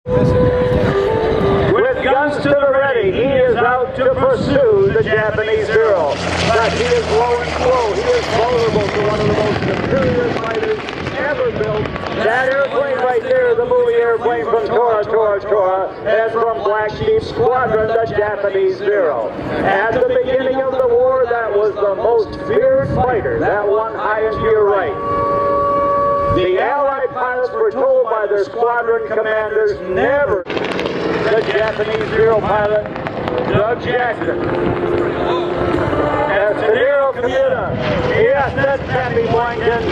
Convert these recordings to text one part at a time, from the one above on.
With guns to the ready, he is out to pursue the Japanese girl. But he is low and slow. He is vulnerable to one of the most superior fighters ever built. That airplane right there, the movie airplane from Tora, and from Black Sheep Squadron, the Japanese Zero. At the beginning of the war, that was the most feared fighter. That one high and to your right. The Allied pilots were told by their squadron commanders never. The Japanese Zero pilot, Doug Jackson. As Federico Comita, yes, that's Pappy Boynton.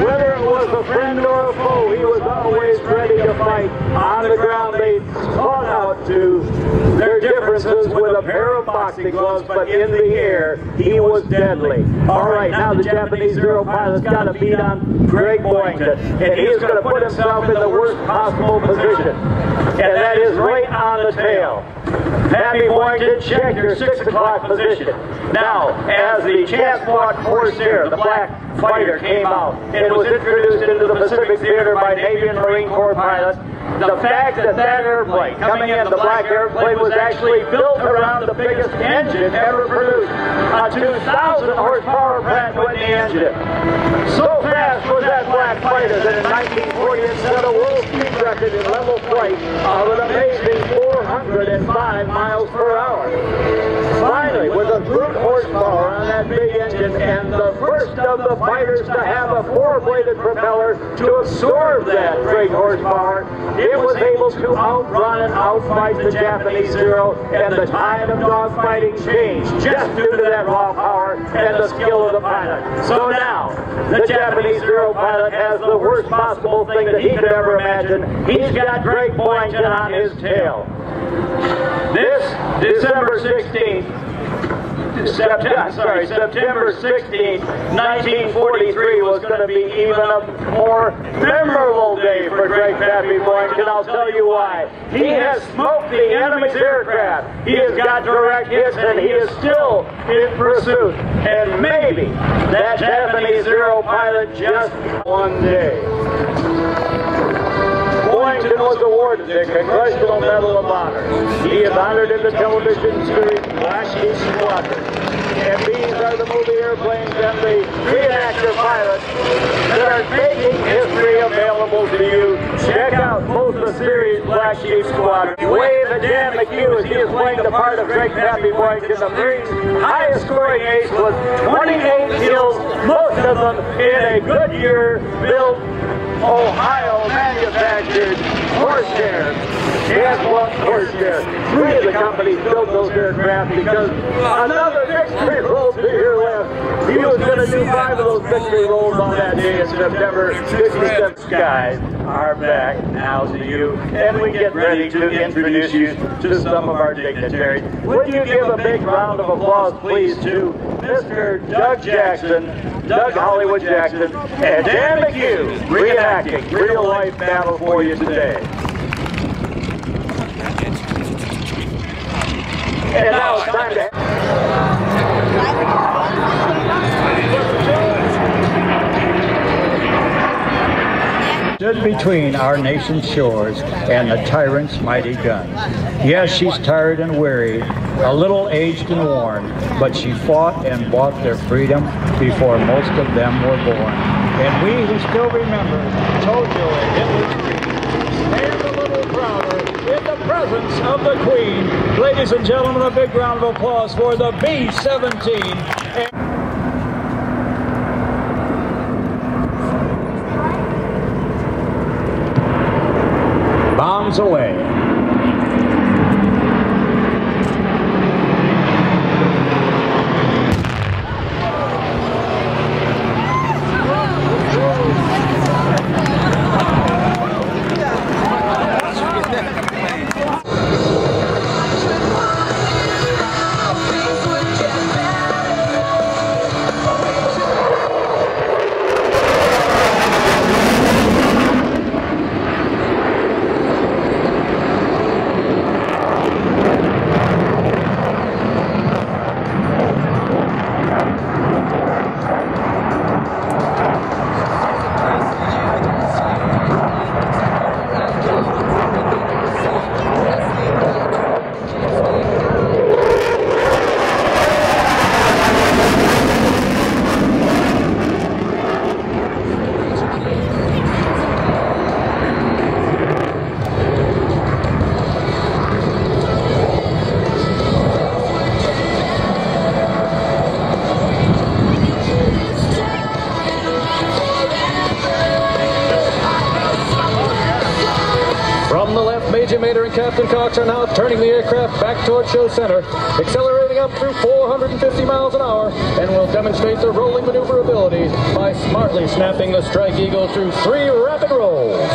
Whether it was a friend or a foe, he was always ready to fight. On the ground, they fought out to their differences with a pair of boxing gloves, but in the air, he was deadly. All right, now the Japanese Zero pilot's got a beat on Greg Boynton, and he is going to put himself in the worst possible position, and that is right on the tail. Pappy Boynton, check your 6 o'clock position. Now, as the chance fought Corsair, the black fighter, came out, and it was introduced into the Pacific Theater by Navy and Marine Corps pilots, the fact that that airplane, coming in, the black airplane, was actually built around the biggest engine ever produced, a 2,000 horsepower Pratt & Whitney engine. So fast was that black fighter that in 1940 it set a world speed record in level flight of an amazing 405 miles per hour. Finally, with a brute horsepower on that big engine and the first of the fighters to have a 4-bladed propeller to absorb that great horsepower, it was able to outrun and outfight the Japanese Zero, and the tide of dogfighting changed just due to that raw power and the skill of the pilot. So now, the Japanese Zero pilot has the worst possible thing that he could ever imagine. He's got Greg Boynton on his tail. This September 16th, 1943 was going to be even a more memorable day for Greg Pappy Boynton. I'll tell you why. He has smoked the enemy's aircraft. He has got direct hits, and he is still in pursuit. And maybe that Japanese Zero pilot just one day. Boynton was awarded the Congressional Medal of Honor. He is honored in the television series Black Sheep Squadron. And these are the movie airplanes and the reenactor pilots that are making history available to you. Check out both the series Black Sheep Squadron. Wave at Dan McHugh as he is playing the part of Greg Pappy Boynton, the Marines' highest scoring ace with 28 kills, most of them in a Goodyear-built, Ohio manufactured Corsair. Yes, one Corsair. 3 of the companies built those aircraft because another victory roll to your left. He was going to do 5 of those victory rolls on that day in September. 57 skies are back now to you, and we get ready to introduce you to some of our dignitaries. Would you give a big round of applause, please, to Mr. Doug Jackson, Doug Hollywood Jackson, and Dan McHugh, reenacting real-life battle for you today. And now it's time to... Stood between our nation's shores and the tyrant's mighty guns. Yes, she's tired and weary, a little aged and worn, but she fought and bought their freedom before most of them were born. And we who still remember told you it was free. Stand a little prouder in the presence of the Queen. Ladies and gentlemen, a big round of applause for the B-17. Bombs away. left, Major Mater and Captain Cox are now turning the aircraft back toward show center, accelerating up through 450 miles an hour, and will demonstrate their rolling maneuverability by smartly snapping the Strike Eagle through 3 rapid rolls.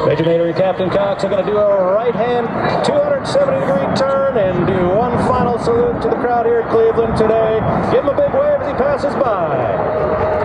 Major Mater and Captain Cox are going to do a right-hand 270-degree turn and do one final salute to the crowd here at Cleveland today. Give him a big wave as he passes by.